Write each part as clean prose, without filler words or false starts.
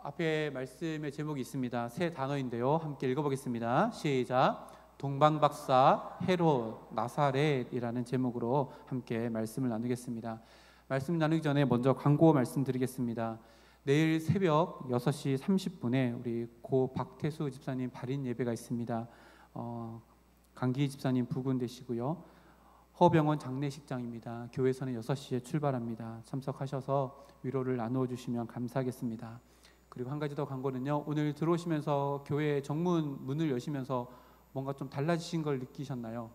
앞에 말씀의 제목이 있습니다. 세 단어인데요. 함께 읽어보겠습니다. 시작. 동방박사, 헤롯, 나사렛이라는 제목으로 함께 말씀을 나누겠습니다. 말씀 나누기 전에 먼저 광고 말씀드리겠습니다. 내일 새벽 6시 30분에 우리 고 박태수 집사님 발인 예배가 있습니다. 강기 집사님 부근되시고요. 허병원 장례식장입니다. 교회에서는 6시에 출발합니다. 참석하셔서 위로를 나누어 주시면 감사하겠습니다. 그리고 한 가지 더 광고는요. 오늘 들어오시면서 교회 정문 문을 여시면서 뭔가 좀 달라지신 걸 느끼셨나요?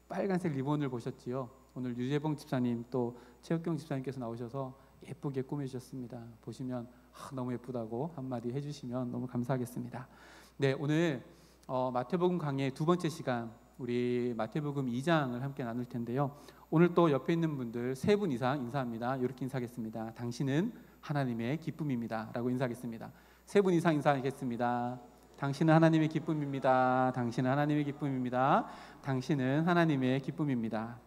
빨간색 리본을 보셨지요? 오늘 유재봉 집사님 또 최혁경 집사님께서 나오셔서 예쁘게 꾸며주셨습니다. 보시면 너무 예쁘다고 한마디 해주시면 너무 감사하겠습니다. 네, 오늘 마태복음 강의 두 번째 시간 우리 마태복음 2장을 함께 나눌 텐데요. 오늘 또 옆에 있는 분들 3분 이상 인사합니다. 이렇게 인사하겠습니다. 당신은 하나님의 기쁨입니다 라고 인사하겠습니다. 3분 이상 인사하겠습니다. 당신은 하나님의 기쁨입니다. 당신은 하나님의 기쁨입니다. 당신은 하나님의 기쁨입니다.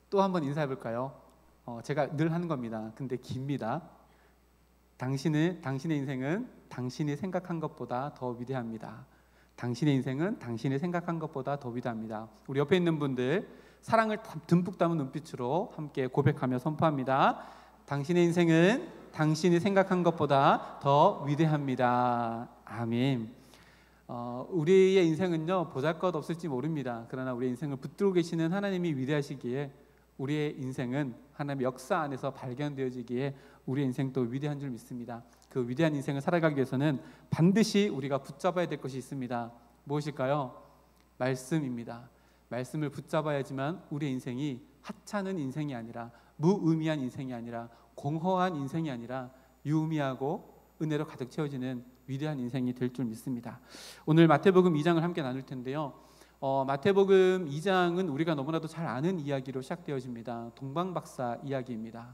또 한번 인사해 볼까요? 제가 늘 하는 겁니다. 근데 깁니다. 당신의 인생은 당신이 생각한 것보다 더 위대합니다. 당신의 인생은 당신이 생각한 것보다 더 위대합니다. 우리 옆에 있는 분들 사랑을 듬뿍 담은 눈빛으로 함께 고백하며 선포합니다. 당신의 인생은 당신이 생각한 것보다 더 위대합니다. 아멘. 우리의 인생은요 보잘것없을지 모릅니다. 그러나 우리의 인생을 붙들고 계시는 하나님이 위대하시기에 우리의 인생은 하나님의 역사 안에서 발견되어지기에 우리의 인생도 위대한 줄 믿습니다. 그 위대한 인생을 살아가기 위해서는 반드시 우리가 붙잡아야 될 것이 있습니다. 무엇일까요? 말씀입니다. 말씀을 붙잡아야지만 우리의 인생이 하찮은 인생이 아니라 무의미한 인생이 아니라 공허한 인생이 아니라 유의미하고 은혜로 가득 채워지는 위대한 인생이 될 줄 믿습니다. 오늘 마태복음 2장을 함께 나눌 텐데요. 마태복음 2장은 우리가 너무나도 잘 아는 이야기로 시작되어집니다. 동방박사 이야기입니다.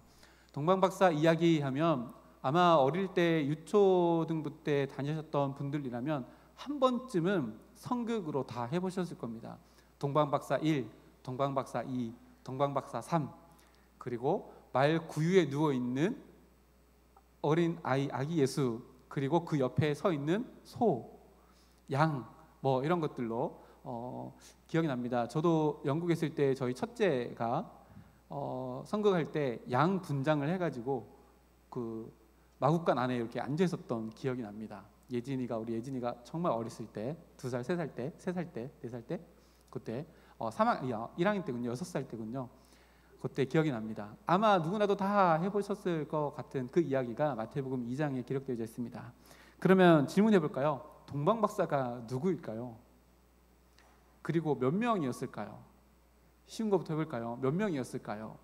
동방박사 이야기하면 아마 어릴 때 유초등부 때 다니셨던 분들이라면 한 번쯤은 성극으로 다 해보셨을 겁니다. 동방박사 1, 동방박사 2, 동방박사 3, 그리고 말 구유에 누워있는 어린 아기 예수, 그리고 그 옆에 서 있는 소, 양, 뭐 이런 것들로 기억이 납니다. 저도 영국에 있을 때 저희 첫째가 성극할 때 양 분장을 해가지고 그 마구간 안에 이렇게 앉아 있었던 기억이 납니다. 우리 예진이가 정말 어렸을 때 2살, 3살 때, 3살 때, 4살 때 그때 1학년 때군요. 6살 때군요. 그때 기억이 납니다. 아마 누구나도 다 해보셨을 것 같은 그 이야기가 마태복음 2장에 기록되어 있습니다. 그러면 질문해 볼까요? 동방박사가 누구일까요? 그리고 몇 명이었을까요? 쉬운 것부터 해볼까요? 몇 명이었을까요?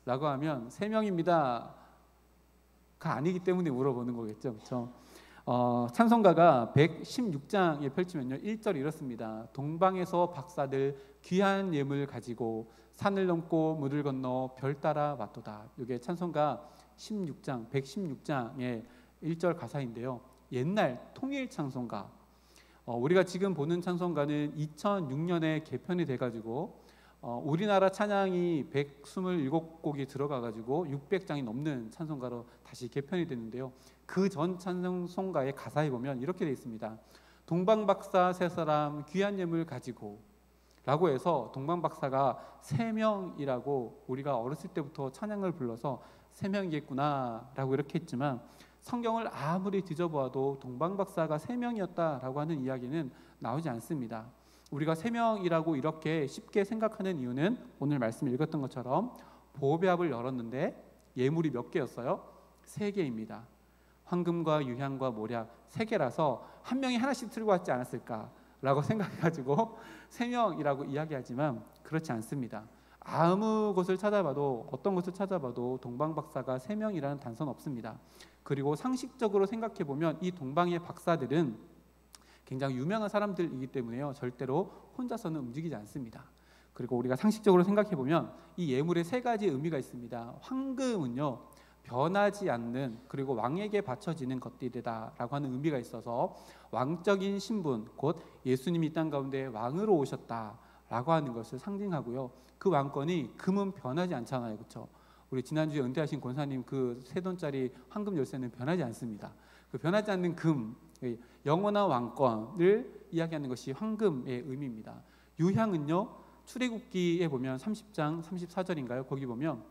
라고 하면 3명입니다 가 아니기 때문에 물어보는 거겠죠. 그렇죠? 찬송가가 116장에 펼치면요 1절이 이렇습니다. 동방에서 박사들 귀한 예물 가지고 산을 넘고 물을 건너 별 따라 왔도다. 이게 찬송가 116장의 1절 가사인데요. 옛날 통일 찬송가, 우리가 지금 보는 찬송가는 2006년에 개편이 돼가지고 우리나라 찬양이 127곡이 들어가가지고 600장이 넘는 찬송가로 다시 개편이 됐는데요. 그 전 찬송가의 가사에 보면 이렇게 되어 있습니다. 동방박사 세 사람 귀한 예물 가지고 라고 해서 동방박사가 3명이라고 우리가 어렸을 때부터 찬양을 불러서 3명이겠구나 라고 이렇게 했지만 성경을 아무리 뒤져보아도 동방박사가 3명이었다라고 하는 이야기는 나오지 않습니다. 우리가 3명이라고 이렇게 쉽게 생각하는 이유는 오늘 말씀 읽었던 것처럼 보배압을 열었는데 예물이 몇 개였어요? 3개입니다. 황금과 유향과 모략 3개라서 한 명이 하나씩 들고 왔지 않았을까라고 생각해가지고 3명이라고 이야기하지만 그렇지 않습니다. 아무 곳을 찾아봐도 어떤 곳을 찾아봐도 동방박사가 3명이라는 단서는 없습니다. 그리고 상식적으로 생각해보면 이 동방의 박사들은 굉장히 유명한 사람들이기 때문에요. 절대로 혼자서는 움직이지 않습니다. 그리고 우리가 상식적으로 생각해보면 이 예물에 3가지 의미가 있습니다. 황금은요 변하지 않는 그리고 왕에게 바쳐지는 것들이다 라고 하는 의미가 있어서 왕적인 신분, 곧 예수님이 이 땅 가운데 왕으로 오셨다 라고 하는 것을 상징하고요. 그 왕권이 금은 변하지 않잖아요. 그렇죠? 우리 지난주에 은퇴하신 권사님 그 세 돈짜리 황금 열쇠는 변하지 않습니다. 그 변하지 않는 금, 영원한 왕권을 이야기하는 것이 황금의 의미입니다. 유향은요, 출애굽기에 보면 30장 34절인가요? 거기 보면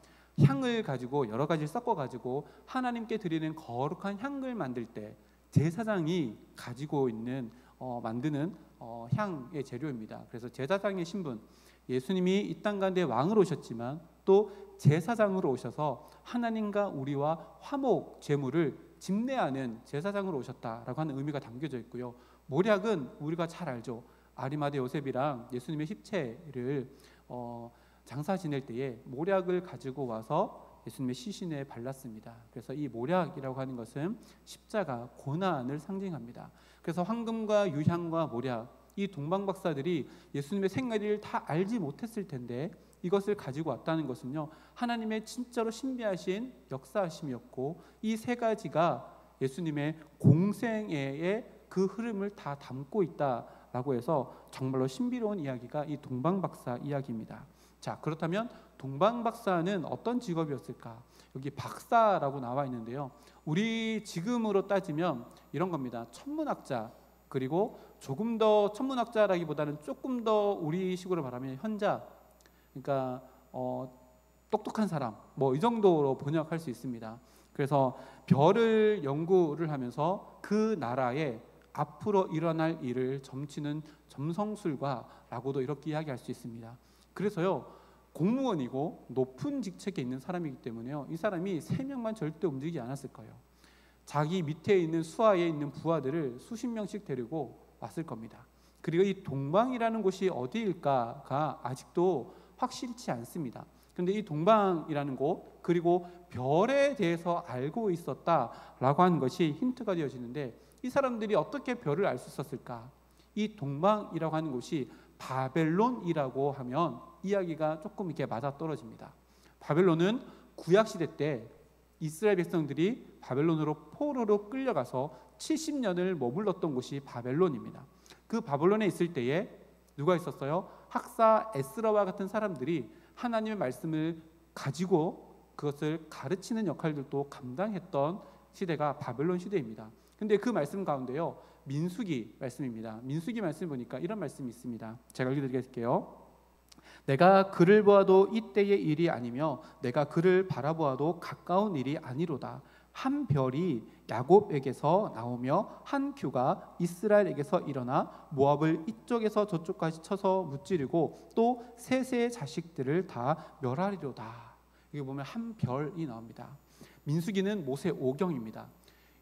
향을 가지고 여러 가지를 섞어 가지고 하나님께 드리는 거룩한 향을 만들 때 제사장이 가지고 있는 만드는 향의 재료입니다. 그래서 제사장의 신분, 예수님이 이 땅 가운데 왕으로 오셨지만 또 제사장으로 오셔서 하나님과 우리와 화목 제물을 집례하는 제사장으로 오셨다라고 하는 의미가 담겨져 있고요. 모략은 우리가 잘 알죠. 아리마대 요셉이랑 예수님의 십체를 장사 지낼 때에 모략을 가지고 와서 예수님의 시신에 발랐습니다. 그래서 이 모략이라고 하는 것은 십자가, 고난을 상징합니다. 그래서 황금과 유향과 모략, 이 동방박사들이 예수님의 생애를 다 알지 못했을 텐데 이것을 가지고 왔다는 것은요, 하나님의 진짜로 신비하신 역사하심이었고, 이 세 가지가 예수님의 공생애의 그 흐름을 다 담고 있다라고 해서 정말로 신비로운 이야기가 이 동방박사 이야기입니다. 자, 그렇다면 동방박사는 어떤 직업이었을까? 여기 박사라고 나와 있는데요, 우리 지금으로 따지면 이런 겁니다. 천문학자, 그리고 조금 더 천문학자라기보다는 조금 더 우리식으로 말하면 현자, 그러니까 똑똑한 사람, 뭐 이 정도로 번역할 수 있습니다. 그래서 별을 연구를 하면서 그 나라의 앞으로 일어날 일을 점치는 점성술가라고도 이렇게 이야기할 수 있습니다. 그래서요, 공무원이고 높은 직책에 있는 사람이기 때문에요, 이 사람이 3명만 절대 움직이지 않았을 거예요. 자기 밑에 있는 수하에 있는 부하들을 수십 명씩 데리고 왔을 겁니다. 그리고 이 동방이라는 곳이 어디일까가 아직도 확실치 않습니다. 그런데 이 동방이라는 곳, 그리고 별에 대해서 알고 있었다라고 하는 것이 힌트가 되어지는데, 이 사람들이 어떻게 별을 알 수 있었을까? 이 동방이라고 하는 곳이 바벨론이라고 하면 이야기가 조금 이렇게 맞아떨어집니다. 바벨론은 구약시대 때 이스라엘 백성들이 바벨론으로 포로로 끌려가서 70년을 머물렀던 곳이 바벨론입니다. 그 바벨론에 있을 때에 누가 있었어요? 학사 에스라와 같은 사람들이 하나님의 말씀을 가지고 그것을 가르치는 역할들도 감당했던 시대가 바벨론 시대입니다. 근데 그 말씀 가운데요, 민수기 말씀입니다. 민수기 말씀 보니까 이런 말씀이 있습니다. 제가 읽어드릴게요. 내가 그를 보아도 이때의 일이 아니며 내가 그를 바라보아도 가까운 일이 아니로다. 한 별이 야곱에게서 나오며 한 큐가 이스라엘에게서 일어나 모압을 이쪽에서 저쪽까지 쳐서 무찌르고 또 셋의 자식들을 다 멸하리로다. 여기 보면 한 별이 나옵니다. 민수기는 모세 오경입니다.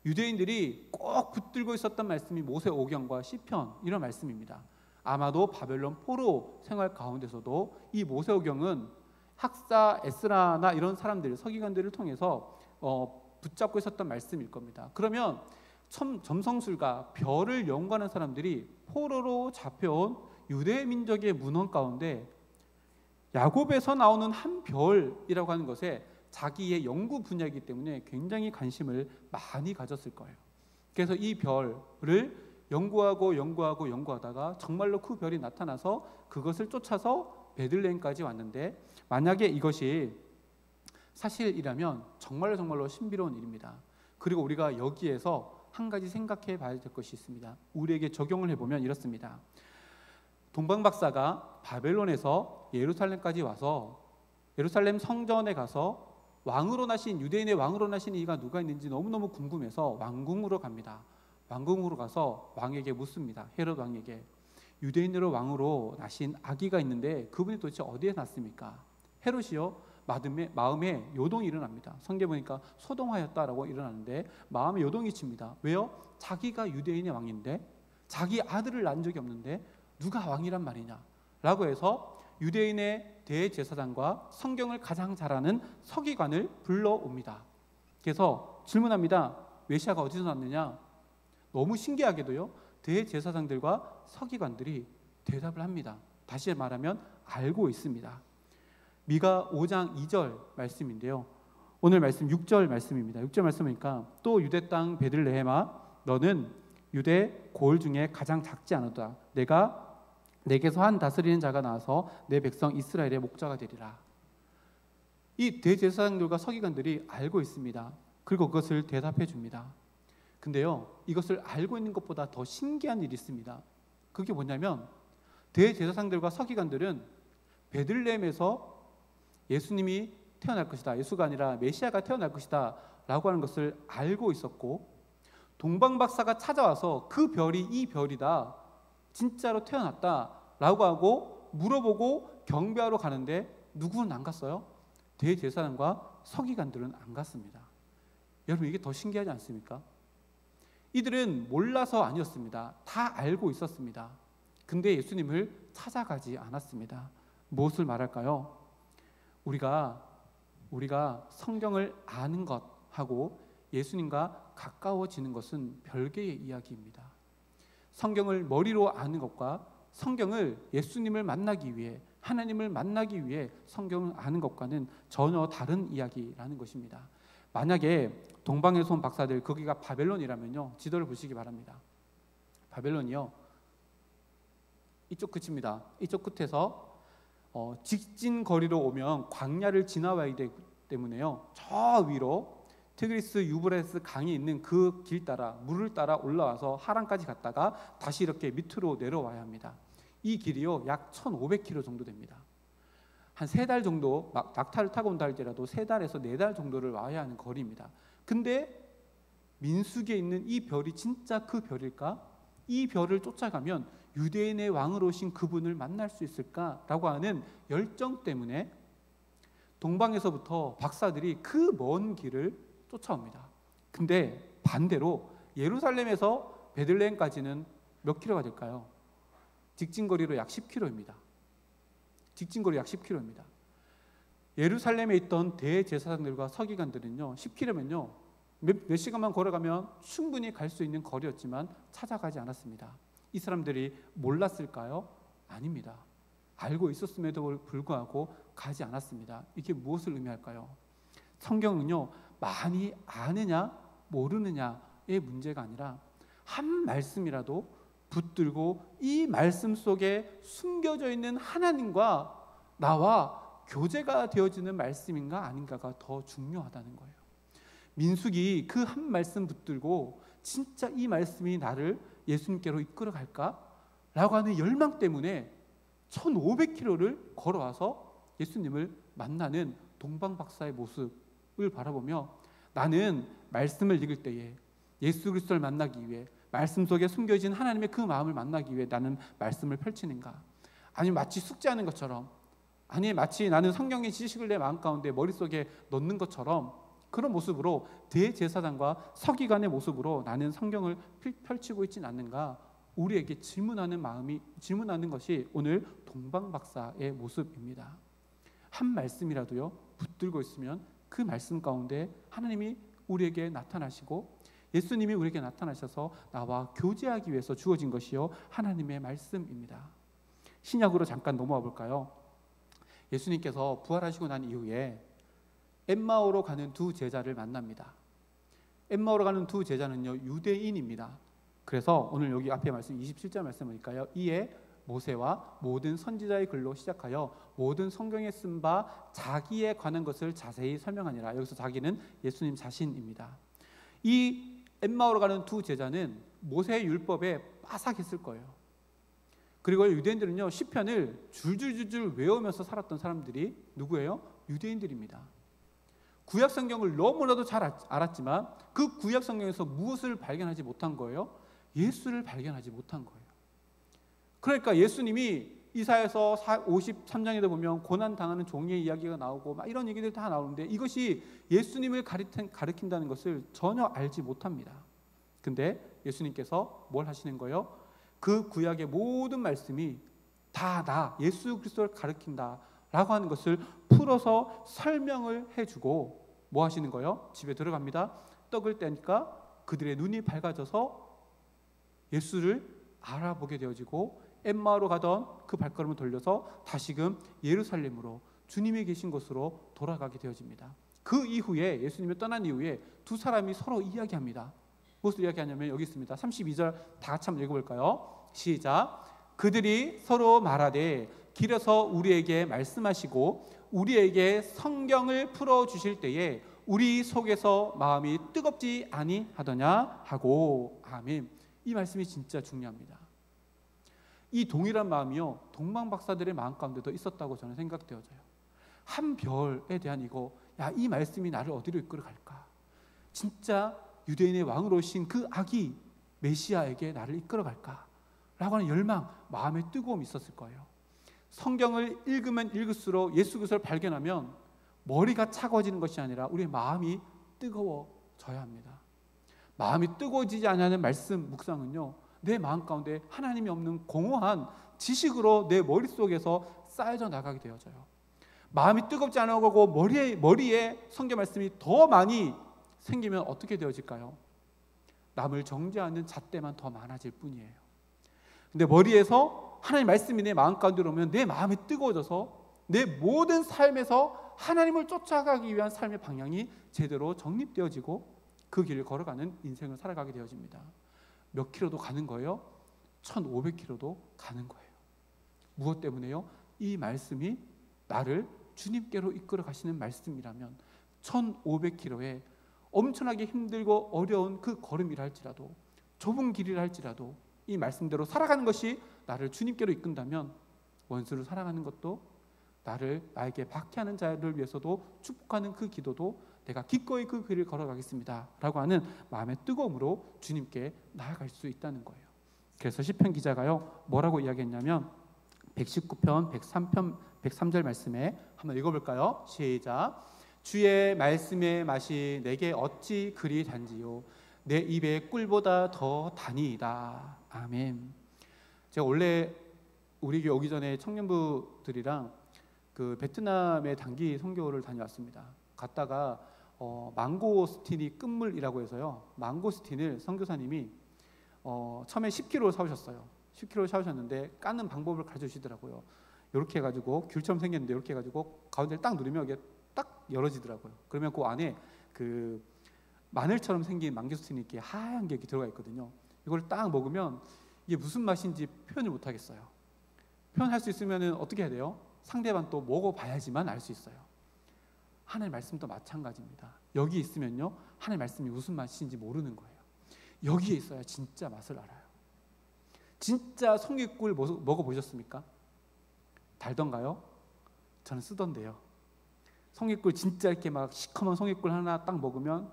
유대인들이 꼭 붙들고 있었던 말씀이 모세 오경과 시편 이런 말씀입니다. 아마도 바벨론 포로 생활 가운데서도 이 모세 오경은 학사 에스라나 이런 사람들, 서기관들을 통해서 붙잡고 있었던 말씀일 겁니다. 그러면 점성술가, 별을 연구하는 사람들이 포로로 잡혀온 유대 민족의 문헌 가운데 야곱에서 나오는 한 별이라고 하는 것에 자기의 연구 분야이기 때문에 굉장히 관심을 많이 가졌을 거예요. 그래서 이 별을 연구하다가 정말로 그 별이 나타나서 그것을 쫓아서 베들레헴까지 왔는데, 만약에 이것이 사실이라면 정말로 신비로운 일입니다. 그리고 우리가 여기에서 한 가지 생각해 봐야 될 것이 있습니다. 우리에게 적용을 해보면 이렇습니다. 동방박사가 바벨론에서 예루살렘까지 와서 예루살렘 성전에 가서 유대인의 왕으로 나신 이가 누가 있는지 너무너무 궁금해서 왕궁으로 갑니다. 왕궁으로 가서 왕에게 묻습니다. 헤롯 왕에게 유대인으로 왕으로 나신 아기가 있는데 그분이 도대체 어디에 났습니까? 헤롯이요, 마음에 요동이 일어납니다. 성경에 보니까 소동하였다라고 일어나는데 마음에 요동이 칩니다. 왜요? 자기가 유대인의 왕인데 자기 아들을 낳은 적이 없는데 누가 왕이란 말이냐 라고 해서 유대인의 대제사장과 성경을 가장 잘 아는 서기관을 불러옵니다. 그래서 질문합니다. 메시아가 어디서 났느냐? 너무 신기하게도요, 대제사장들과 서기관들이 대답을 합니다. 다시 말하면 알고 있습니다. 미가 5장 2절 말씀인데요, 오늘 말씀 6절 말씀입니다. 6절 말씀이니까 또 유대 땅 베들레헴아 너는 유대 고을 중에 가장 작지 않으다. 내가 내게서 한 다스리는 자가 나와서 내 백성 이스라엘의 목자가 되리라. 이 대제사장들과 서기관들이 알고 있습니다. 그리고 그것을 대답해 줍니다. 근데요, 이것을 알고 있는 것보다 더 신기한 일이 있습니다. 그게 뭐냐면 대제사장들과 서기관들은 베들레헴에서 예수님이 태어날 것이다, 예수가 아니라 메시아가 태어날 것이다 라고 하는 것을 알고 있었고, 동방박사가 찾아와서 그 별이 이 별이다, 진짜로 태어났다 라고 하고 물어보고 경배하러 가는데 누구는 안 갔어요? 대제사장과 서기관들은 안 갔습니다. 여러분, 이게 더 신기하지 않습니까? 이들은 몰라서 아니었습니다. 다 알고 있었습니다. 근데 예수님을 찾아가지 않았습니다. 무엇을 말할까요? 우리가 성경을 아는 것하고 예수님과 가까워지는 것은 별개의 이야기입니다. 성경을 머리로 아는 것과 성경을 예수님을 만나기 위해, 하나님을 만나기 위해 성경을 아는 것과는 전혀 다른 이야기라는 것입니다. 만약에 동방에서 온 박사들, 거기가 바벨론이라면요, 지도를 보시기 바랍니다. 바벨론이요, 이쪽 끝입니다. 이쪽 끝에서 직진 거리로 오면 광야를 지나와야 되기 때문에요, 저 위로 티그리스 유브라데스 강이 있는 그 길 따라, 물을 따라 올라와서 하란까지 갔다가 다시 이렇게 밑으로 내려와야 합니다. 이 길이요, 약 1500km 정도 됩니다. 한 3달 정도, 낙타를 타고 온다 할지라도 3달에서 4달 정도를 와야 하는 거리입니다. 근데 민수기에 있는 이 별이 진짜 그 별일까? 이 별을 쫓아가면 유대인의 왕으로 오신 그분을 만날 수 있을까라고 하는 열정 때문에 동방에서부터 박사들이 그 먼 길을 쫓아옵니다. 근데 반대로 예루살렘에서 베들레헴까지는 몇 킬로가 될까요? 직진거리로 약 10km입니다. 직진거리 약 10km입니다. 예루살렘에 있던 대제사장들과 서기관들은요, 10km면요 몇 시간만 걸어가면 충분히 갈 수 있는 거리였지만 찾아가지 않았습니다. 이 사람들이 몰랐을까요? 아닙니다. 알고 있었음에도 불구하고 가지 않았습니다. 이게 무엇을 의미할까요? 성경은요, 많이 아느냐 모르느냐의 문제가 아니라 한 말씀이라도 붙들고 이 말씀 속에 숨겨져 있는 하나님과 나와 교제가 되어지는 말씀인가 아닌가가 더 중요하다는 거예요. 민수기 그 한 말씀 붙들고 진짜 이 말씀이 나를 예수님께로 이끌어 갈까? 라고 하는 열망 때문에 1500km를 걸어와서 예수님을 만나는 동방박사의 모습을 바라보며, 나는 말씀을 읽을 때에 예수 그리스도를 만나기 위해, 말씀 속에 숨겨진 하나님의 그 마음을 만나기 위해 나는 말씀을 펼치는가? 아니면 마치 숙제하는 것처럼, 아니 마치 나는 성경의 지식을 내 마음 가운데 머릿속에 넣는 것처럼, 그런 모습으로 대제사장과 서기관의 모습으로 나는 성경을 펼치고 있지는 않는가? 우리에게 질문하는 것이 오늘 동방박사의 모습입니다. 한 말씀이라도요 붙들고 있으면 그 말씀 가운데 하나님이 우리에게 나타나시고 예수님이 우리에게 나타나셔서 나와 교제하기 위해서 주어진 것이요 하나님의 말씀입니다. 신약으로 잠깐 넘어와 볼까요? 예수님께서 부활하시고 난 이후에 엠마오로 가는 두 제자를 만납니다. 엠마오로 가는 두 제자는요 유대인입니다. 그래서 오늘 여기 앞에 말씀 27절 말씀이니까요, 이에 모세와 모든 선지자의 글로 시작하여 모든 성경에 쓴 바 자기에 관한 것을 자세히 설명하니라. 여기서 자기는 예수님 자신입니다. 이 엠마오로 가는 두 제자는 모세의 율법에 빠삭했을 거예요. 그리고 유대인들은요 시편을 줄줄줄줄 외우면서 살았던 사람들이 누구예요? 유대인들입니다. 구약 성경을 너무나도 잘 알았지만 그 구약 성경에서 무엇을 발견하지 못한 거예요? 예수를 발견하지 못한 거예요. 그러니까 예수님이 이사야서 53장에도 보면 고난당하는 종의 이야기가 나오고 막 이런 얘기들이 다 나오는데 이것이 예수님을 가리킨다는 것을 전혀 알지 못합니다. 근데 예수님께서 뭘 하시는 거예요? 그 구약의 모든 말씀이 다 나 예수 그리스도를 가리킨다 라고 하는 것을 풀어서 설명을 해주고 뭐 하시는 거예요? 집에 들어갑니다. 떡을 떼니까 그들의 눈이 밝아져서 예수를 알아보게 되어지고 엠마오로 가던 그 발걸음을 돌려서 다시금 예루살렘으로 주님이 계신 곳으로 돌아가게 되어집니다. 그 이후에 예수님이 떠난 이후에 두 사람이 서로 이야기합니다. 무엇을 이야기하냐면 여기 있습니다. 32절 다 같이 한번 읽어볼까요? 시작. 그들이 서로 말하되 길에서 우리에게 말씀하시고 우리에게 성경을 풀어주실 때에 우리 속에서 마음이 뜨겁지 아니하더냐 하고. 아멘. 이 말씀이 진짜 중요합니다. 이 동일한 마음이요, 동방 박사들의 마음 가운데도 있었다고 저는 생각되어져요. 한 별에 대한 이 말씀이 나를 어디로 이끌어 갈까? 진짜 유대인의 왕으로 오신 그 아기 메시아에게 나를 이끌어 갈까? 라고 하는 열망, 마음의 뜨거움이 있었을 거예요. 성경을 읽으면 읽을수록 예수 그리스도를 발견하면 머리가 차가워지는 것이 아니라 우리의 마음이 뜨거워져야 합니다. 마음이 뜨거워지지 않는 말씀 묵상은요, 내 마음 가운데 하나님이 없는 공허한 지식으로 내 머릿속에서 쌓여져 나가게 되어져요. 마음이 뜨겁지 않아가고 머리에 성경 말씀이 더 많이 생기면 어떻게 되어질까요? 남을 정죄하는 잣대만 더 많아질 뿐이에요. 근데 머리에서 하나님 말씀이 내 마음 가운데 오면 내 마음이 뜨거워져서 내 모든 삶에서 하나님을 쫓아가기 위한 삶의 방향이 제대로 정립되어지고 그 길을 걸어가는 인생을 살아가게 되어집니다. 몇 킬로도 가는 거예요? 1500킬로도 가는 거예요. 무엇 때문에요? 이 말씀이 나를 주님께로 이끌어 가시는 말씀이라면 1500킬로에 엄청나게 힘들고 어려운 그 걸음이라 할지라도, 좁은 길이라 할지라도 이 말씀대로 살아가는 것이 나를 주님께로 이끈다면 원수를 사랑하는 것도, 나에게 박해하는 자를 위해서도 축복하는 그 기도도 내가 기꺼이 그 길을 걸어가겠습니다 라고 하는 마음의 뜨거움으로 주님께 나아갈 수 있다는 거예요. 그래서 시편 기자가요, 뭐라고 이야기했냐면 119편 103절 말씀에 한번 읽어볼까요? 시작. 주의 말씀의 맛이 내게 어찌 그리 단지요, 내 입에 꿀보다 더 다니이다. 아멘. 제가 원래 우리 교회 오기 전에 청년부들이랑 그 베트남의 단기 선교를 다녀왔습니다. 갔다가 망고스틴이 끝물이라고 해서요, 망고스틴을 선교사님이 처음에 10kg 사오셨어요. 10kg 사오셨는데 까는 방법을 가르쳐주시더라고요. 이렇게 해가지고 귤처럼 생겼는데 이렇게 해가지고 가운데를 딱 누르면 이게 딱 열어지더라고요. 그러면 그 안에 그 마늘처럼 생긴 망고스틴이 이렇게 하얀 게 이렇게 들어가 있거든요. 이걸 딱 먹으면 이게 무슨 맛인지 표현을 못 하겠어요. 표현할 수 있으면 어떻게 해야 돼요? 상대방 또 먹어봐야지만 알 수 있어요. 하나님 말씀도 마찬가지입니다. 여기 있으면요, 하나님 말씀이 무슨 맛인지 모르는 거예요. 여기에 있어야 진짜 맛을 알아요. 진짜 송이꿀 먹어보셨습니까? 달던가요? 저는 쓰던데요. 송이꿀 진짜 이렇게 막 시커먼 송이꿀 하나 딱 먹으면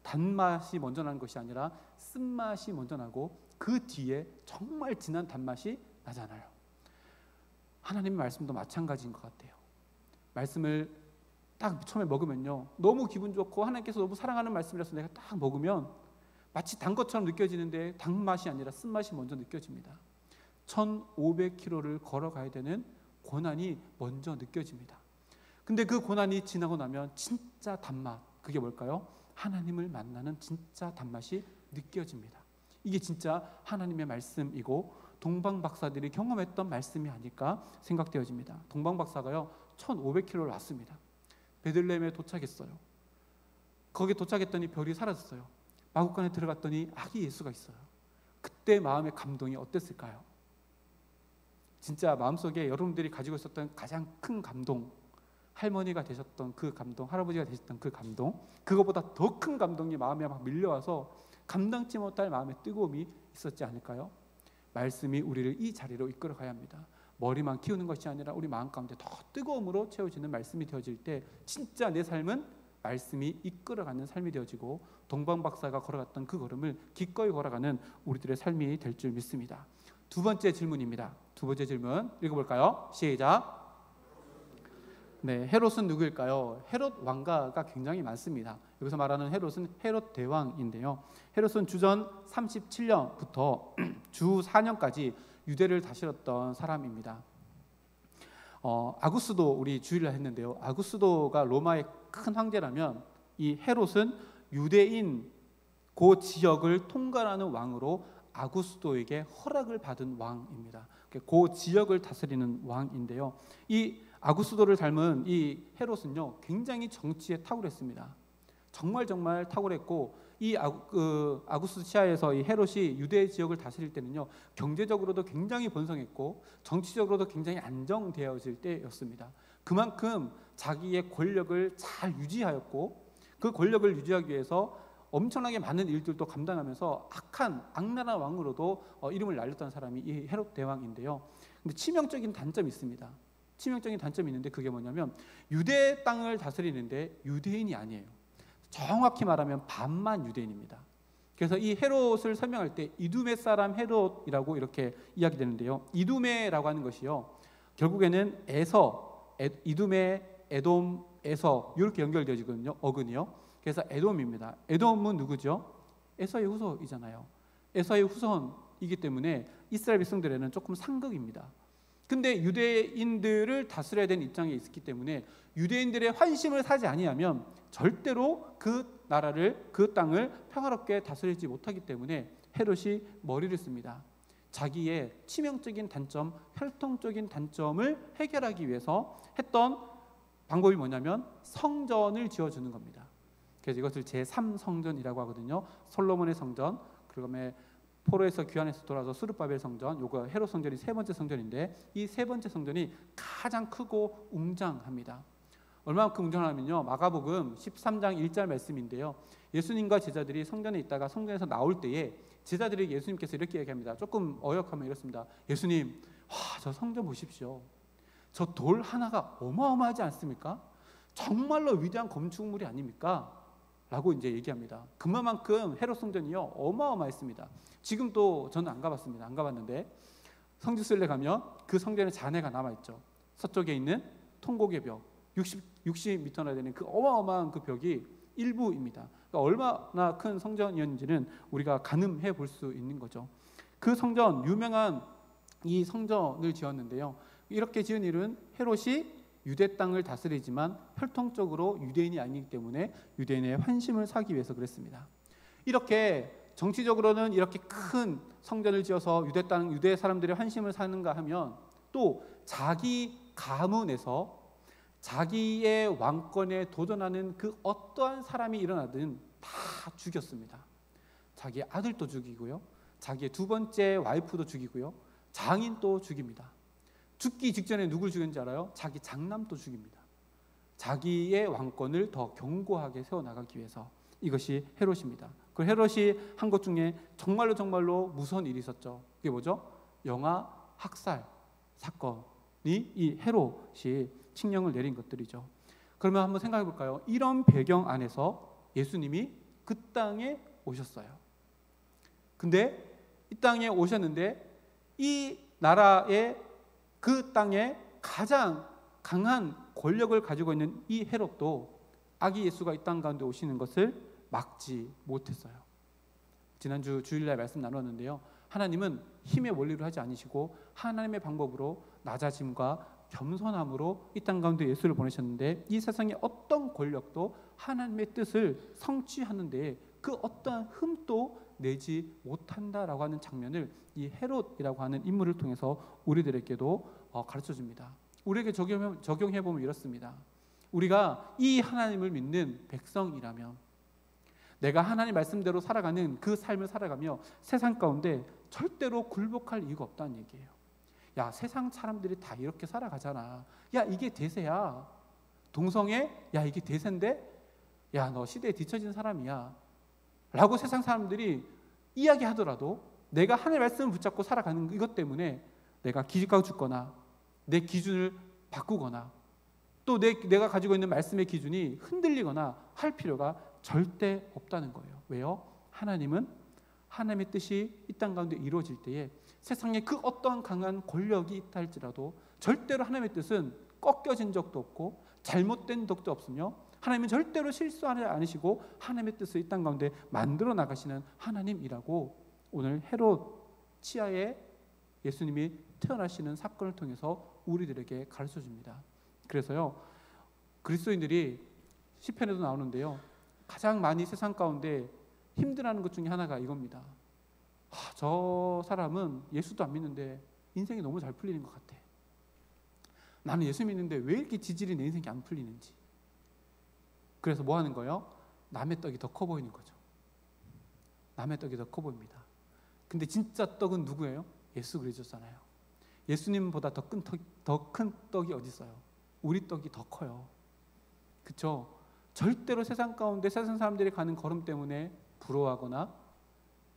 단맛이 먼저 나는 것이 아니라 쓴맛이 먼저 나고 그 뒤에 정말 진한 단맛이 나잖아요. 하나님의 말씀도 마찬가지인 것 같아요. 말씀을 딱 처음에 먹으면요, 너무 기분 좋고 하나님께서 너무 사랑하는 말씀이라서 내가 딱 먹으면 마치 단 것처럼 느껴지는데 단맛이 아니라 쓴맛이 먼저 느껴집니다. 1500km를 걸어가야 되는 고난이 먼저 느껴집니다. 근데 그 고난이 지나고 나면 진짜 단맛, 그게 뭘까요? 하나님을 만나는 진짜 단맛이 느껴집니다. 이게 진짜 하나님의 말씀이고 동방 박사들이 경험했던 말씀이 아닐까 생각되어집니다. 동방 박사가요 1500km를 왔습니다. 베들레헴에 도착했어요. 거기에 도착했더니 별이 사라졌어요. 마구간에 들어갔더니 아기 예수가 있어요. 그때 마음의 감동이 어땠을까요? 진짜 마음속에 여러분들이 가지고 있었던 가장 큰 감동, 할머니가 되셨던 그 감동, 할아버지가 되셨던 그 감동, 그거보다 더 큰 감동이 마음에 막 밀려와서 감당치 못할 마음의 뜨거움이 있었지 않을까요? 말씀이 우리를 이 자리로 이끌어 가야 합니다. 머리만 키우는 것이 아니라 우리 마음 가운데 더 뜨거움으로 채워지는 말씀이 되어질 때 진짜 내 삶은 말씀이 이끌어가는 삶이 되어지고 동방 박사가 걸어갔던 그 걸음을 기꺼이 걸어가는 우리들의 삶이 될 줄 믿습니다. 두 번째 질문입니다. 두 번째 질문 읽어볼까요? 시작. 네, 헤롯은 누구일까요? 헤롯 왕가가 굉장히 많습니다. 여기서 말하는 헤롯은 헤롯 대왕인데요. 헤롯은 주전 37년부터 주 4년까지 유대를 다스렸던 사람입니다. 아구스도 우리 주일날 했는데요. 아구스도가 로마의 큰 황제라면 이 헤롯은 유대인 그 지역을 통괄하는 왕으로 아구스도에게 허락을 받은 왕입니다. 그 지역을 다스리는 왕인데요. 이 아구스도를 닮은 이 헤롯은요 굉장히 정치에 탁월했습니다. 정말 탁월했고 이 아구스티아에서 이 헤롯이 유대 지역을 다스릴 때는요 경제적으로도 굉장히 번성했고 정치적으로도 굉장히 안정되어질 때였습니다. 그만큼 자기의 권력을 잘 유지하였고 그 권력을 유지하기 위해서 엄청나게 많은 일들도 감당하면서 악랄한 왕으로도 이름을 날렸던 사람이 이 헤롯 대왕인데요. 근데 치명적인 단점이 있습니다. 치명적인 단점이 있는데 그게 뭐냐면 유대 땅을 다스리는데 유대인이 아니에요. 정확히 말하면 반만 유대인입니다. 그래서 이 헤롯을 설명할 때 이두메 사람 헤롯이라고 이렇게 이야기되는데요. 이두메라고 하는 것이요, 결국에는 이두메, 에돔, 에서 이렇게 연결되어지거든요. 어근이요. 그래서 에돔입니다. 에돔은 누구죠? 에서의 후손이잖아요. 에서의 후손이기 때문에 이스라엘 백성들에는 조금 상극입니다. 근데 유대인들을 다스려야 되는 입장에 있기 때문에 유대인들의 환심을 사지 아니하면 절대로 그 나라를, 그 땅을 평화롭게 다스리지 못하기 때문에 헤롯이 머리를 씁니다. 자기의 치명적인 단점, 혈통적인 단점을 해결하기 위해서 했던 방법이 뭐냐면 성전을 지어주는 겁니다. 그래서 이것을 제3성전이라고 하거든요. 솔로몬의 성전, 그다음에 포로에서 귀환해서 돌아서 스룹바벨 성전, 요거 헤롯 성전이 세 번째 성전인데 이 세 번째 성전이 가장 크고 웅장합니다. 얼마만큼 웅장하면요, 마가복음 13장 1절 말씀인데요, 예수님과 제자들이 성전에 있다가 성전에서 나올 때에 제자들이 예수님께서 이렇게 얘기합니다. 조금 어역하면 이렇습니다. 예수님, 저 성전 보십시오. 저 돌 하나가 어마어마하지 않습니까? 정말로 위대한 건축물이 아닙니까? 라고 이제 얘기합니다. 그만큼 헤롯 성전이요 어마어마했습니다. 지금도 저는 안 가봤습니다. 안 가봤는데 성지순례 가면 그 성전의 잔해가 남아있죠. 서쪽에 있는 통곡의 벽 60m나 되는 그 어마어마한 그 벽이 일부입니다. 그러니까 얼마나 큰 성전이었는지는 우리가 가늠해 볼 수 있는 거죠. 그 성전, 유명한 이 성전을 지었는데요, 이렇게 지은 일은 헤롯이 유대 땅을 다스리지만 혈통적으로 유대인이 아니기 때문에 유대인의 환심을 사기 위해서 그랬습니다. 이렇게 정치적으로는 이렇게 큰 성전을 지어서 유대 땅, 유대 사람들의 환심을 사는가 하면 또 자기 가문에서 자기의 왕권에 도전하는 그 어떠한 사람이 일어나든 다 죽였습니다. 자기의 아들도 죽이고요, 자기의 두 번째 와이프도 죽이고요, 장인도 죽입니다. 죽기 직전에 누굴 죽였는지 알아요? 자기 장남도 죽입니다. 자기의 왕권을 더 견고하게 세워나가기 위해서. 이것이 헤롯입니다. 그 헤롯이 한 것 중에 정말로 무서운 일이 있었죠. 그게 뭐죠? 영아 학살 사건이 이 헤롯이 칙령을 내린 것들이죠. 그러면 한번 생각해 볼까요? 이런 배경 안에서 예수님이 그 땅에 오셨어요. 근데 이 땅에 오셨는데 이 나라의 그 땅에 가장 강한 권력을 가지고 있는 이 헤롯도 아기 예수가 이 땅 가운데 오시는 것을 막지 못했어요. 지난주 주일날 말씀 나눴는데요, 하나님은 힘의 원리로 하지 않으시고 하나님의 방법으로 낮아짐과 겸손함으로 이 땅 가운데 예수를 보내셨는데 이 세상의 어떤 권력도 하나님의 뜻을 성취하는 데 그 어떠한 흠도 내지 못한다라고 하는 장면을 이 헤롯이라고 하는 인물을 통해서 우리들에게도 가르쳐줍니다. 우리에게 적용해보면 이렇습니다. 우리가 이 하나님을 믿는 백성이라면 내가 하나님 말씀대로 살아가는 그 삶을 살아가며 세상 가운데 절대로 굴복할 이유가 없다는 얘기예요. 야, 세상 사람들이 다 이렇게 살아가잖아. 야, 이게 대세야. 동성애? 야, 이게 대세인데? 야, 너 시대에 뒤처진 사람이야. 라고 세상 사람들이 이야기하더라도 내가 하나님의 말씀을 붙잡고 살아가는 이것 때문에 내가 기죽하고 죽거나 내 기준을 바꾸거나 또 내가 가지고 있는 말씀의 기준이 흔들리거나 할 필요가 절대 없다는 거예요. 왜요? 하나님은 하나님의 뜻이 이 땅 가운데 이루어질 때에 세상에 그 어떠한 강한 권력이 있다 할지라도 절대로 하나님의 뜻은 꺾여진 적도 없고 잘못된 적도 없으며 하나님은 절대로 실수하지 않으시고 하나님의 뜻을 이 땅 가운데 만들어 나가시는 하나님이라고 오늘 헤롯 치하에 예수님이 태어나시는 사건을 통해서 우리들에게 가르쳐 줍니다. 그래서요, 그리스도인들이 시편에도 나오는데요, 가장 많이 세상 가운데 힘들어하는 것 중에 하나가 이겁니다. 저 사람은 예수도 안 믿는데 인생이 너무 잘 풀리는 것 같아. 나는 예수 믿는데 왜 이렇게 지질이 내 인생이 안 풀리는지. 그래서 뭐 하는 거예요? 남의 떡이 더 커 보이는 거죠. 남의 떡이 더 커 보입니다. 근데 진짜 떡은 누구예요? 예수 그리스도잖아요. 예수님보다 더 큰 떡이 어디 있어요? 우리 떡이 더 커요. 그렇죠? 절대로 세상 가운데 세상 사람들이 가는 걸음 때문에 부러워하거나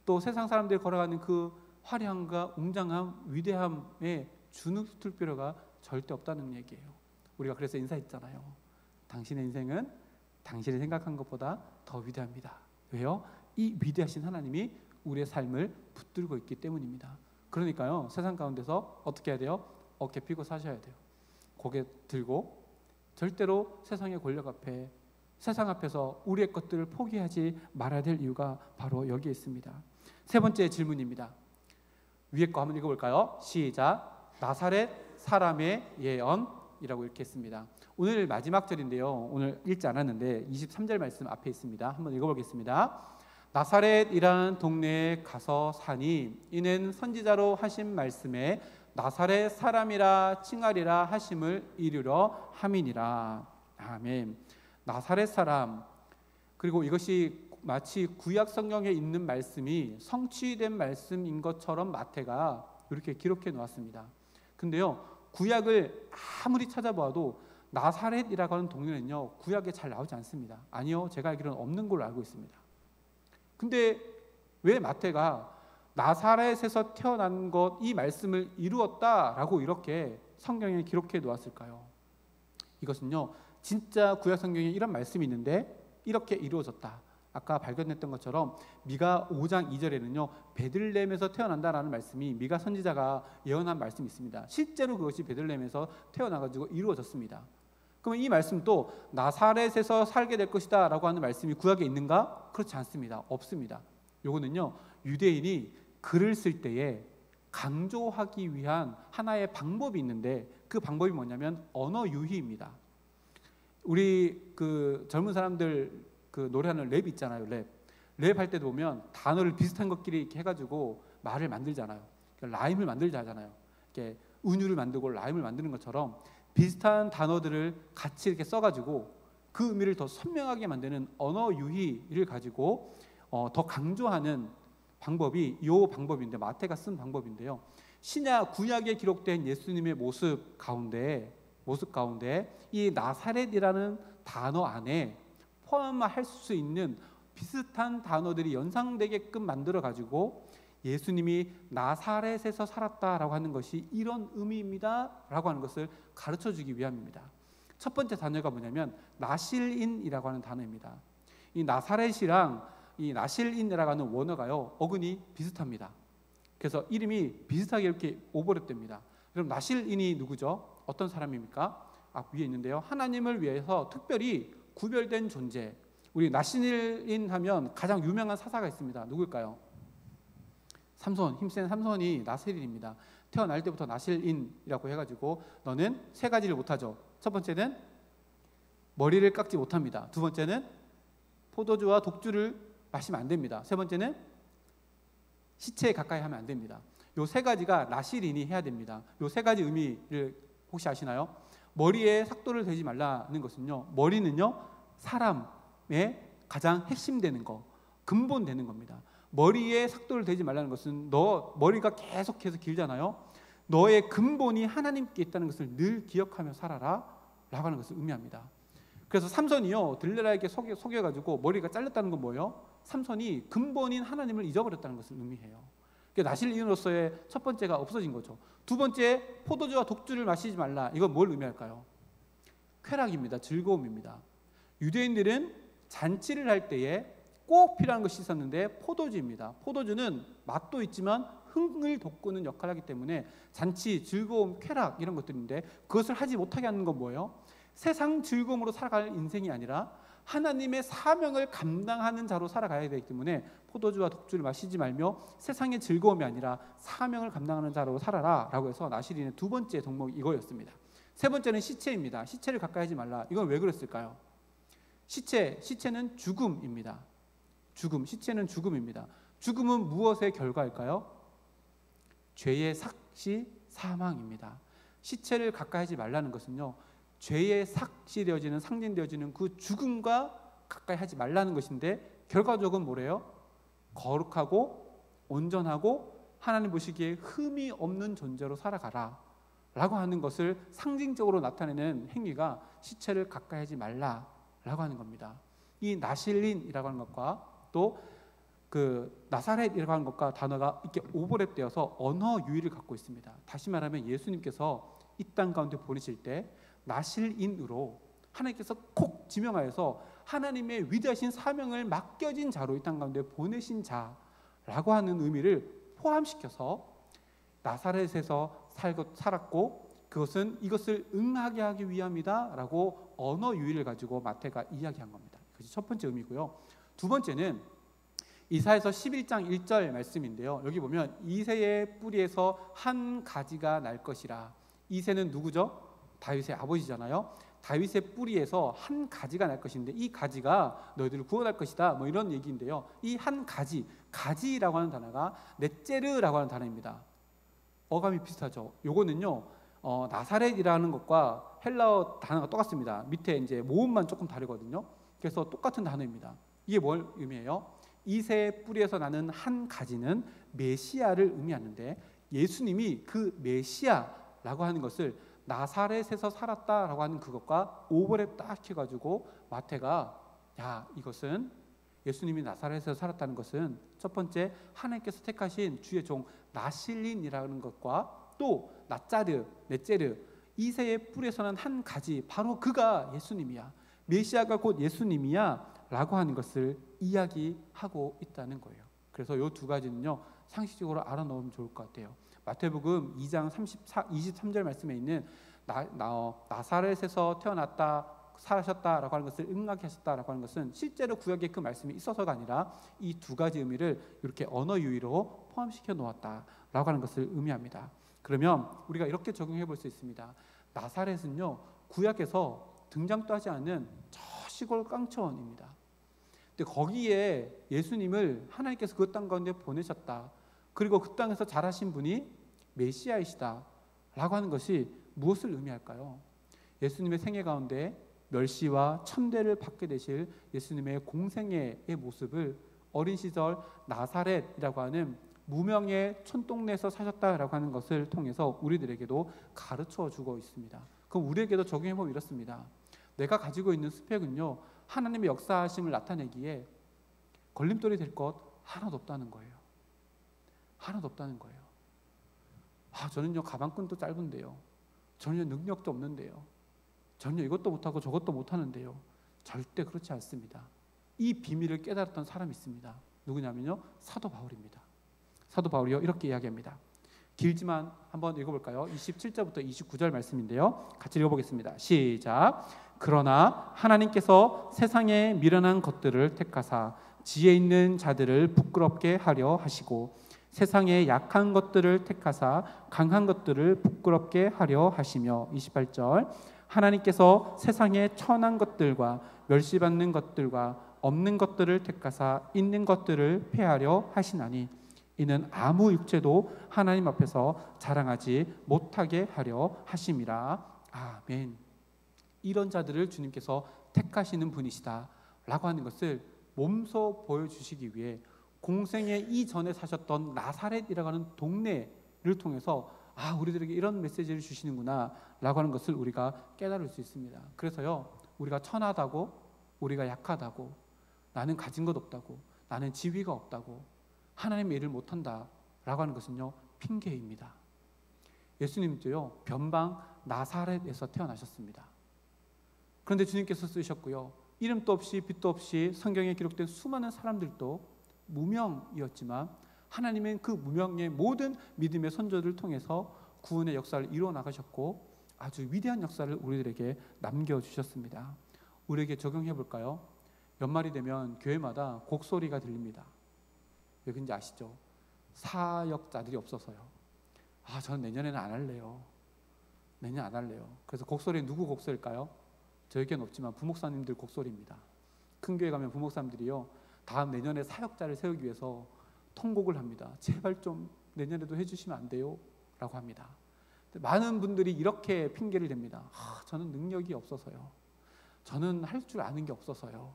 또 세상 사람들이 걸어가는 그 화려함과 웅장함, 위대함에 주눅들 필요가 절대 없다는 얘기예요. 우리가 그래서 인사했잖아요. 당신의 인생은 당신이 생각한 것보다 더 위대합니다. 왜요? 이 위대하신 하나님이 우리의 삶을 붙들고 있기 때문입니다. 그러니까요, 세상 가운데서 어떻게 해야 돼요? 어깨 펴고 사셔야 돼요. 고개 들고 절대로 세상의 권력 앞에, 세상 앞에서 우리의 것들을 포기하지 말아야 될 이유가 바로 여기에 있습니다. 세 번째 질문입니다. 위에 거 한번 읽어볼까요? 시작. 나사렛 사람의 예언이라고 이렇게 했습니다. 오늘 마지막 절인데요, 오늘 읽지 않았는데 23절 말씀 앞에 있습니다. 한번 읽어보겠습니다. 나사렛이란 동네에 가서 사니 이는 선지자로 하신 말씀에 나사렛 사람이라 칭하리라 하심을 이루려 함이니라. 아멘. 나사렛 사람, 그리고 이것이 마치 구약 성경에 있는 말씀이 성취된 말씀인 것처럼 마태가 이렇게 기록해 놓았습니다. 근데요, 구약을 아무리 찾아보아도 나사렛이라고 하는 동네는요, 구약에 잘 나오지 않습니다. 아니요, 제가 알기로는 없는 걸로 알고 있습니다. 근데 왜 마태가 나사렛에서 태어난 것, 이 말씀을 이루었다라고 이렇게 성경에 기록해 놓았을까요? 이것은요, 진짜 구약 성경에 이런 말씀이 있는데 이렇게 이루어졌다. 아까 발견했던 것처럼 미가 5장 2절에는요, 베들레헴에서 태어난다라는 말씀이 미가 선지자가 예언한 말씀이 있습니다. 실제로 그것이 베들레헴에서 태어나가지고 이루어졌습니다. 그러면 이 말씀도 나사렛에서 살게 될 것이다 라고 하는 말씀이 구약에 있는가? 그렇지 않습니다. 없습니다. 요거는요, 유대인이 글을 쓸 때에 강조하기 위한 하나의 방법이 있는데 그 방법이 뭐냐면 언어 유희입니다. 우리 그 젊은 사람들 그 노래하는 랩 있잖아요. 랩 할 때도 보면 단어를 비슷한 것끼리 이렇게 해가지고 말을 만들잖아요. 라임을 만들자 하잖아요. 이렇게 은유를 만들고 라임을 만드는 것처럼 비슷한 단어들을 같이 이렇게 써가지고 그 의미를 더 선명하게 만드는 언어 유희를 가지고 더 강조하는 방법이 이 방법인데, 마태가 쓴 방법인데요. 신약 구약에 기록된 예수님의 모습 가운데 이 나사렛이라는 단어 안에 포함할 수 있는 비슷한 단어들이 연상되게끔 만들어 가지고 예수님이 나사렛에서 살았다라고 하는 것이 이런 의미입니다라고 하는 것을 가르쳐 주기 위함입니다. 첫 번째 단어가 뭐냐면 나실인이라고 하는 단어입니다. 이 나사렛이랑 이 나실인이라고 하는 원어가요, 어근이 비슷합니다. 그래서 이름이 비슷하게 이렇게 오버랩됩니다. 그럼 나실인이 누구죠? 어떤 사람입니까? 위에 있는데요, 하나님을 위해서 특별히 구별된 존재. 우리 나실인 하면 가장 유명한 사사가 있습니다. 누굴까요? 삼손, 힘센 삼손이 나실인입니다. 태어날 때부터 나실인이라고 해가지고 너는 세 가지를 못하죠. 첫 번째는 머리를 깎지 못합니다. 두 번째는 포도주와 독주를 마시면 안 됩니다. 세 번째는 시체에 가까이 하면 안 됩니다. 요 세 가지가 나실인이 해야 됩니다. 요 세 가지 의미를 혹시 아시나요? 머리에 삭도를 대지 말라는 것은요, 머리는요 사람의 가장 핵심되는 거, 근본되는 겁니다. 머리에 삭도를 대지 말라는 것은 너 머리가 계속해서 길잖아요. 너의 근본이 하나님께 있다는 것을 늘 기억하며 살아라 라고 하는 것을 의미합니다. 그래서 삼손이요, 들레라에게 속여가지고 머리가 잘렸다는 건 뭐예요? 삼손이 근본인 하나님을 잊어버렸다는 것을 의미해요. 나실인으로서의 첫 번째가 없어진 거죠. 두 번째, 포도주와 독주를 마시지 말라. 이건 뭘 의미할까요? 쾌락입니다. 즐거움입니다. 유대인들은 잔치를 할 때에 꼭 필요한 것이 있었는데 포도주입니다. 포도주는 맛도 있지만 흥을 돋구는 역할을 하기 때문에 잔치, 즐거움, 쾌락 이런 것들인데, 그것을 하지 못하게 하는 건 뭐예요? 세상 즐거움으로 살아갈 인생이 아니라 하나님의 사명을 감당하는 자로 살아가야 되기 때문에 포도주와 독주를 마시지 말며 세상의 즐거움이 아니라 사명을 감당하는 자로 살아라 라고 해서 나실인의 두 번째 덕목이 이거였습니다. 세 번째는 시체입니다. 시체를 가까이 하지 말라. 이건 왜 그랬을까요? 시체는 죽음입니다. 시체는 죽음입니다. 죽음은 무엇의 결과일까요? 죄의 삭시, 사망입니다. 시체를 가까이 하지 말라는 것은요, 죄의 삭시되어지는, 상징되어지는 그 죽음과 가까이 하지 말라는 것인데, 결과적으로 뭐래요? 거룩하고 온전하고 하나님 보시기에 흠이 없는 존재로 살아가라 라고 하는 것을 상징적으로 나타내는 행위가 시체를 가까이 하지 말라라고 하는 겁니다. 이 나실린이라고 하는 것과 또 그 나사렛이라고 하는 것과 단어가 이렇게 오버랩되어서 언어 유의를 갖고 있습니다. 다시 말하면 예수님께서 이 땅 가운데 보내실 때 나실인으로 하나님께서 콕 지명하여서 하나님의 위대하신 사명을 맡겨진 자로 이 땅 가운데 보내신 자라고 하는 의미를 포함시켜서 나사렛에서 살았고 그것은 이것을 응하게 하기 위함이다 라고 언어 유의를 가지고 마태가 이야기한 겁니다. 그것이 첫 번째 의미고요. 두 번째는 이사야서 11장 1절 말씀인데요. 여기 보면 이새의 뿌리에서 한 가지가 날 것이라. 이새는 누구죠? 다윗의 아버지잖아요. 다윗의 뿌리에서 한 가지가 날 것인데 이 가지가 너희들을 구원할 것이다, 뭐 이런 얘기인데요. 이 한 가지라고 하는 단어가 넷제르라고 하는 단어입니다. 어감이 비슷하죠. 요거는요 나사렛이라는 것과 헬라어 단어가 똑같습니다. 밑에 이제 모음만 조금 다르거든요. 그래서 똑같은 단어입니다. 이게 뭘 의미해요? 이새의 뿌리에서 나는 한 가지는 메시아를 의미하는데 예수님이 그 메시아라고 하는 것을 나사렛에서 살았다라고 하는 그것과 오버랩 딱 해가지고 마태가 이것은 예수님이 나사렛에서 살았다는 것은 첫 번째 하나님께서 택하신 주의 종 나실린이라는 것과 또 넷제르 이새의 뿌리에서 난 한 가지 바로 그가 예수님이야, 메시아가 곧 예수님이야 라고 하는 것을 이야기하고 있다는 거예요. 그래서 이 두 가지는요 상식적으로 알아놓으면 좋을 것 같아요. 마태복음 2장 23절 말씀에 있는 나사렛에서 태어났다 살아셨다라고 하는 것을 응하게 하셨다라고 하는 것은 실제로 구약에 그 말씀이 있어서가 아니라 이 두 가지 의미를 이렇게 언어 유의로 포함시켜 놓았다라고 하는 것을 의미합니다. 그러면 우리가 이렇게 적용해 볼 수 있습니다. 나사렛은요 구약에서 등장도 하지 않는 저 시골 깡촌입니다. 근데 거기에 예수님을 하나님께서 그 땅 가운데 보내셨다. 그리고 그 땅에서 자라신 분이 메시아이시다 라고 하는 것이 무엇을 의미할까요? 예수님의 생애 가운데 멸시와 천대를 받게 되실 예수님의 공생애의 모습을 어린 시절 나사렛이라고 하는 무명의 촌동네에서 사셨다라고 하는 것을 통해서 우리들에게도 가르쳐 주고 있습니다. 그럼 우리에게도 적용해보면 이렇습니다. 내가 가지고 있는 스펙은요 하나님의 역사하심을 나타내기에 걸림돌이 될 것 하나도 없다는 거예요. 하나도 없다는 거예요. 저는요 가방끈도 짧은데요, 전혀 능력도 없는데요, 전혀 이것도 못하고 저것도 못하는데요. 절대 그렇지 않습니다. 이 비밀을 깨달았던 사람이 있습니다. 누구냐면요 사도 바울입니다. 사도 바울이요 이렇게 이야기합니다. 길지만 한번 읽어볼까요? 27절부터 29절 말씀인데요, 같이 읽어보겠습니다. 시작. 그러나 하나님께서 세상에 미련한 것들을 택하사 지혜 있는 자들을 부끄럽게 하려 하시고 세상에 약한 것들을 택하사 강한 것들을 부끄럽게 하려 하시며 28절. 하나님께서 세상에 천한 것들과 멸시받는 것들과 없는 것들을 택하사 있는 것들을 폐하려 하시나니 이는 아무 육체도 하나님 앞에서 자랑하지 못하게 하려 하심이라. 아멘. 이런 자들을 주님께서 택하시는 분이시다 라고 하는 것을 몸소 보여주시기 위해 공생애 이전에 사셨던 나사렛이라고 하는 동네를 통해서 우리들에게 이런 메시지를 주시는구나 라고 하는 것을 우리가 깨달을 수 있습니다. 그래서요 우리가 천하다고, 우리가 약하다고, 나는 가진 것 없다고, 나는 지위가 없다고, 하나님의 일을 못한다 라고 하는 것은요 핑계입니다. 예수님도요 변방 나사렛에서 태어나셨습니다. 그런데 주님께서 쓰셨고요 이름도 없이 빛도 없이 성경에 기록된 수많은 사람들도 무명이었지만 하나님은 그 무명의 모든 믿음의 선조들을 통해서 구원의 역사를 이루어 나가셨고 아주 위대한 역사를 우리들에게 남겨주셨습니다. 우리에게 적용해 볼까요? 연말이 되면 교회마다 곡소리가 들립니다. 왜 그런지 아시죠? 사역자들이 없어서요. 저는 내년에는 안 할래요. 내년 안 할래요. 그래서 곡소리 누구 곡소리일까요? 저에게는 없지만 부목사님들 곡소리입니다. 큰 교회 가면 부목사님들이요 다음 내년에 사역자를 세우기 위해서 통곡을 합니다. 제발 좀 내년에도 해주시면 안 돼요? 라고 합니다. 많은 분들이 이렇게 핑계를 댑니다. 저는 능력이 없어서요. 저는 할 줄 아는 게 없어서요.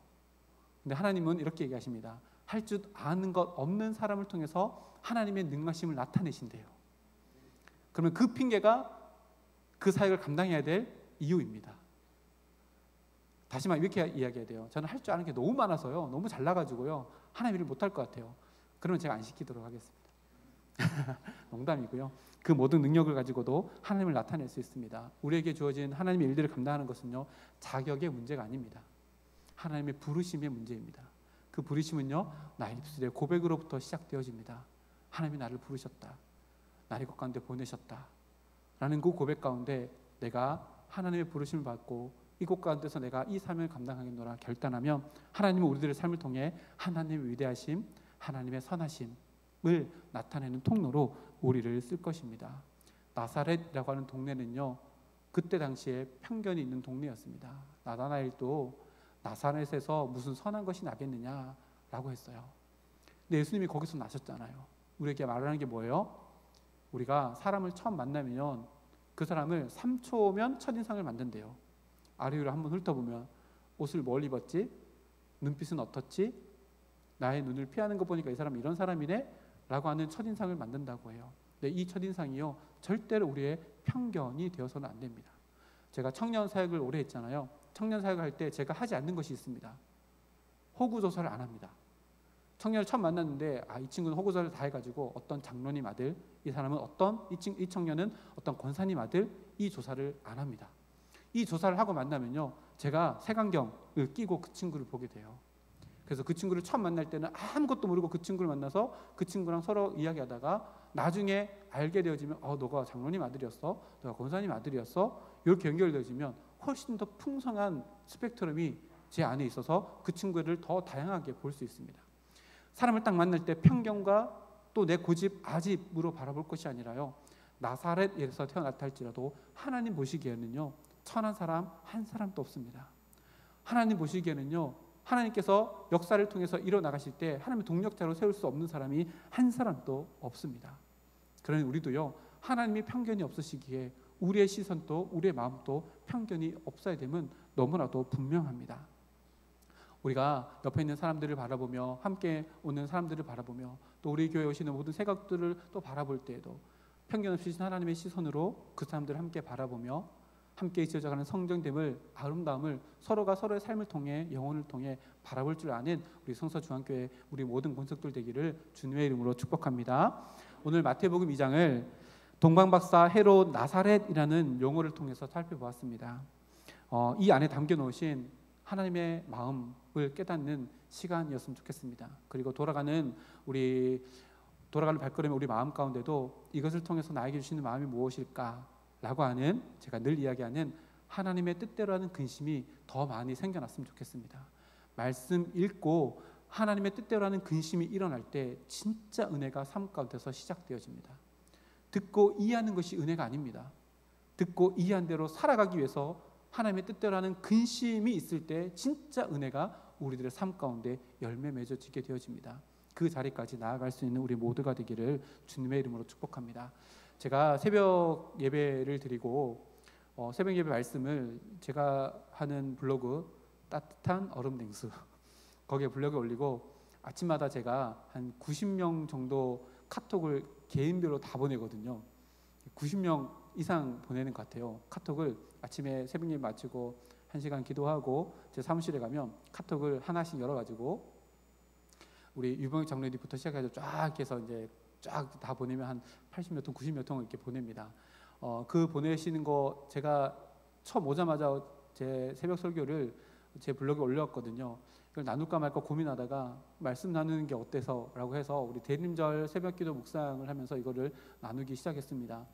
근데 하나님은 이렇게 얘기하십니다. 할 줄 아는 것 없는 사람을 통해서 하나님의 능하심을 나타내신대요. 그러면 그 핑계가 그 사역을 감당해야 될 이유입니다. 다시 말해 이렇게 이야기해야 돼요. 저는 할 줄 아는 게 너무 많아서요, 너무 잘나가지고요, 하나님 일을 못할 것 같아요. 그러면 제가 안 시키도록 하겠습니다. 농담이고요. 그 모든 능력을 가지고도 하나님을 나타낼 수 있습니다. 우리에게 주어진 하나님의 일들을 감당하는 것은요, 자격의 문제가 아닙니다. 하나님의 부르심의 문제입니다. 그 부르심은요, 나의 입술의 고백으로부터 시작되어집니다. 하나님이 나를 부르셨다, 나를 이곳 가운데 보내셨다 라는 그 고백 가운데 내가 하나님의 부르심을 받고 이곳 가운데서 내가 이 삶을 감당하겠노라 결단하면 하나님은 우리들의 삶을 통해 하나님의 위대하심, 하나님의 선하심을 나타내는 통로로 우리를 쓸 것입니다. 나사렛이라고 하는 동네는요, 그때 당시에 편견이 있는 동네였습니다. 나다나엘도 나사렛에서 무슨 선한 것이 나겠느냐라고 했어요. 근데 예수님이 거기서 나셨잖아요. 우리에게 말하는 게 뭐예요? 우리가 사람을 처음 만나면 그 사람을 3초면 첫인상을 만든대요. 아래 위로 한번 훑어보면 옷을 뭘 입었지? 눈빛은 어떻지? 나의 눈을 피하는 거 보니까 이 사람은 이런 사람이네? 라고 하는 첫인상을 만든다고 해요. 근데 이 첫인상이요, 절대로 우리의 편견이 되어서는 안 됩니다. 제가 청년 사역을 오래 했잖아요. 청년 사역을 할 때 제가 하지 않는 것이 있습니다. 호구조사를 안 합니다. 청년을 처음 만났는데 이 친구는 호구조사를 다 해가지고 어떤 장로님 아들, 이 사람은 이 청년은 어떤 권사님 아들, 이 조사를 안 합니다. 이 조사를 하고 만나면요, 제가 색안경을 끼고 그 친구를 보게 돼요. 그래서 그 친구를 처음 만날 때는 아무것도 모르고 그 친구를 만나서 그 친구랑 서로 이야기하다가 나중에 알게 되어지면 너가 장로님 아들이었어? 너가 권사님 아들이었어? 이렇게 연결되어지면 훨씬 더 풍성한 스펙트럼이 제 안에 있어서 그 친구를 더 다양하게 볼 수 있습니다. 사람을 딱 만날 때 편견과 또 내 고집, 아집으로 바라볼 것이 아니라요, 나사렛에서 태어났다 할지라도 하나님 보시기에는요, 천한 사람 한 사람도 없습니다. 하나님 보시기에는요, 하나님께서 역사를 통해서 일어나가실 때 하나님의 동력자로 세울 수 없는 사람이 한 사람도 없습니다. 그러니 우리도요, 하나님이 편견이 없으시기에 우리의 시선도 우리의 마음도 편견이 없어야 됨은 너무나도 분명합니다. 우리가 옆에 있는 사람들을 바라보며, 함께 오는 사람들을 바라보며, 또 우리 교회에 오시는 모든 새각들을 또 바라볼 때에도 편견 없이 하나님의 시선으로 그 사람들을 함께 바라보며 함께 있어져가는 성장됨을, 아름다움을 서로가 서로의 삶을 통해, 영혼을 통해 바라볼 줄 아는 우리 성서중앙교회 우리 모든 권속들 되기를 주님의 이름으로 축복합니다. 오늘 마태복음 2장을 동방박사 헤롯 나사렛이라는 용어를 통해서 살펴보았습니다. 이 안에 담겨 놓으신 하나님의 마음을 깨닫는 시간이었으면 좋겠습니다. 그리고 돌아가는 발걸음의 우리 마음 가운데도 이것을 통해서 나에게 주시는 마음이 무엇일까? 라고 하는, 제가 늘 이야기하는 하나님의 뜻대로 하는 근심이 더 많이 생겨났으면 좋겠습니다. 말씀 읽고 하나님의 뜻대로 하는 근심이 일어날 때 진짜 은혜가 삶 가운데서 시작되어집니다. 듣고 이해하는 것이 은혜가 아닙니다. 듣고 이해한 대로 살아가기 위해서 하나님의 뜻대로 하는 근심이 있을 때 진짜 은혜가 우리들의 삶 가운데 열매 맺어지게 되어집니다. 그 자리까지 나아갈 수 있는 우리 모두가 되기를 주님의 이름으로 축복합니다. 제가 새벽 예배를 드리고 새벽 예배 말씀을 제가 하는 블로그 따뜻한 얼음 냉수 거기에 블로그에 올리고 아침마다 제가 한 90명 정도 카톡을 개인별로 다 보내거든요. 90명 이상 보내는 것 같아요. 카톡을 아침에 새벽 예배 마치고 1시간 기도하고 제 사무실에 가면 카톡을 하나씩 열어가지고 우리 유병익 장로님부터 시작해서 쫙 해서 이제 쫙 다 보내면 한 80몇 통, 90몇 통을 이렇게 보냅니다. 그 보내시는 거 제가 처음 오자마자 제 새벽 설교를 제 블로그에 올렸거든요. 이걸 나눌까 말까 고민하다가 말씀 나누는 게 어때서라고 해서 우리 대림절 새벽기도 묵상을 하면서 이거를 나누기 시작했습니다.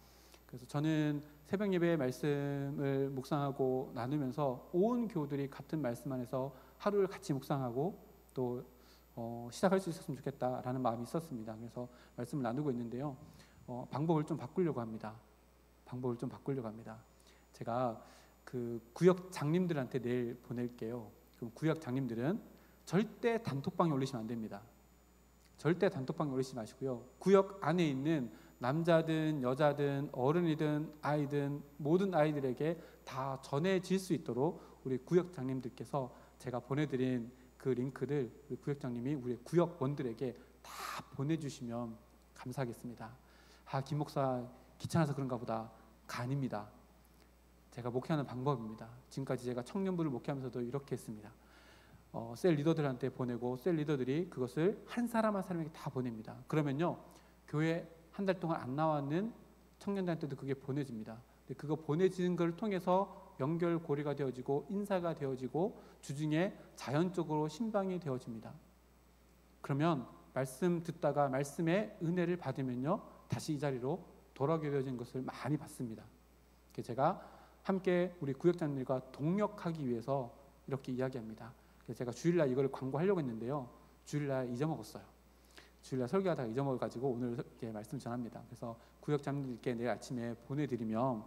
그래서 저는 새벽 예배의 말씀을 묵상하고 나누면서 온 교우들이 같은 말씀 안에서 하루를 같이 묵상하고 또 시작할 수 있었으면 좋겠다라는 마음이 있었습니다. 그래서 말씀을 나누고 있는데요. 방법을 좀 바꾸려고 합니다. 제가 그 구역 장님들한테 내일 보낼게요. 그럼 구역 장님들은 절대 단톡방에 올리시면 안 됩니다. 절대 단톡방에 올리지 마시고요. 구역 안에 있는 남자든 여자든 어른이든 아이든 모든 아이들에게 다 전해질 수 있도록 우리 구역 장님들께서 제가 보내드린 그 링크를 우리 구역장님이 우리 구역원들에게 다 보내주시면 감사하겠습니다. 김 목사 귀찮아서 그런가 보다. 아닙니다. 제가 목회하는 방법입니다. 지금까지 제가 청년부를 목회하면서도 이렇게 했습니다. 셀 리더들한테 보내고 셀 리더들이 그것을 한 사람 한 사람에게 다 보냅니다. 그러면요, 교회 한 달 동안 안 나왔는 청년들한테도 그게 보내집니다. 근데 그거 보내지는 걸 통해서 연결고리가 되어지고 인사가 되어지고 주중에 자연적으로 신방이 되어집니다. 그러면 말씀 듣다가 말씀의 은혜를 받으면요, 다시 이 자리로 돌아오게 되어진 것을 많이 봤습니다. 제가 함께 우리 구역장님들과 동력하기 위해서 이렇게 이야기합니다. 그래서 제가 주일날 이걸 광고하려고 했는데요, 주일날 잊어먹었어요. 주일날 설교하다가 잊어먹어가지고 오늘 이렇게 말씀 전합니다. 그래서 구역장님들께 내일 아침에 보내드리면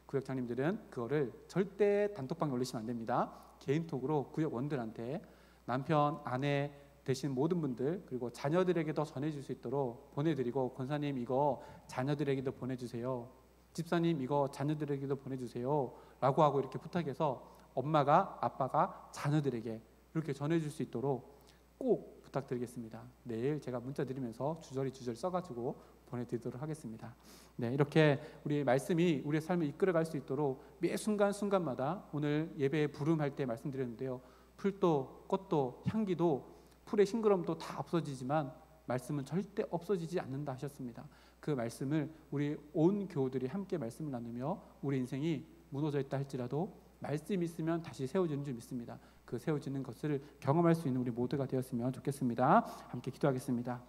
구역장님들은 그거를 절대 단톡방에 올리시면 안 됩니다. 개인톡으로 구역원들한테 남편, 아내 되신 모든 분들 그리고 자녀들에게도 전해줄 수 있도록 보내드리고, 권사님 이거 자녀들에게도 보내주세요, 집사님 이거 자녀들에게도 보내주세요 라고 하고 이렇게 부탁해서 엄마가 아빠가 자녀들에게 이렇게 전해줄 수 있도록 꼭 부탁드리겠습니다. 내일 제가 문자 드리면서 주저리 써가지고 보내드리도록 하겠습니다. 네, 이렇게 우리 말씀이 우리의 삶을 이끌어갈 수 있도록 매 순간순간마다 오늘 예배에 부름할 때 말씀드렸는데요, 풀도 꽃도 향기도 풀의 싱그러움도 다 없어지지만 말씀은 절대 없어지지 않는다 하셨습니다. 그 말씀을 우리 온 교우들이 함께 말씀을 나누며 우리 인생이 무너져 있다 할지라도 말씀이 있으면 다시 세워지는 줄 믿습니다. 그 세워지는 것을 경험할 수 있는 우리 모두가 되었으면 좋겠습니다. 함께 기도하겠습니다.